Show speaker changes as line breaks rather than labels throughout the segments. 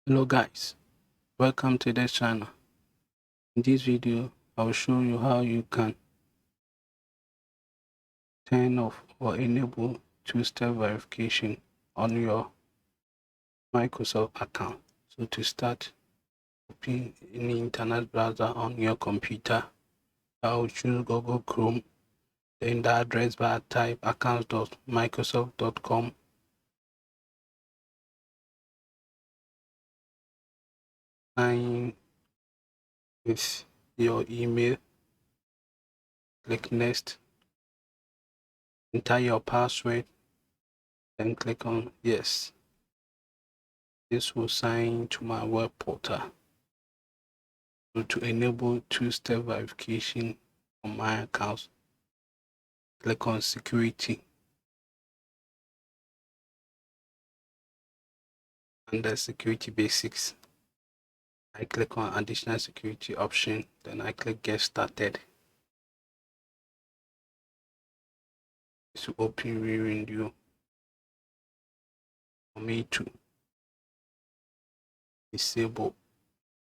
Hello guys, welcome to this channel. In this video, I will show you how you can turn off or enable two-step verification on your Microsoft account. So to start, open any internet browser on your computer. I will choose Google Chrome. Then the address bar, type accounts.microsoft.com. Sign with your email. Click next. Enter your password. Then click on yes. This will sign to my web portal. So to enable two-step verification on my account, click on security. Under security basics, I click on additional security option, then I click get started. This will open a window for me to disable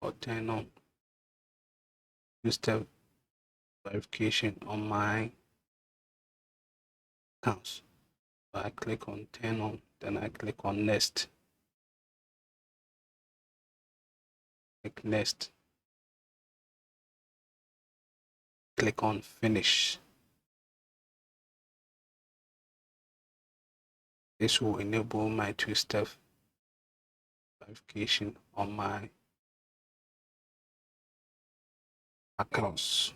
or turn on two-step verification on my accounts. So I click on turn on, then I click on next. Click next. Click on finish. This will enable my two-step verification on my accounts.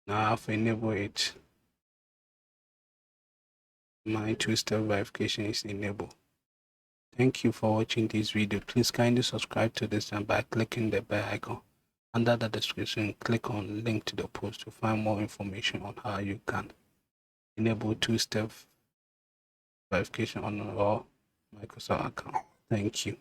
Now I've enabled it. My two-step verification is enabled. Thank you for watching this video. Please kindly subscribe to this channel by clicking the bell icon. Under the description, click on link to the post to find more information on how you can enable two-step verification on your Microsoft account. Thank you.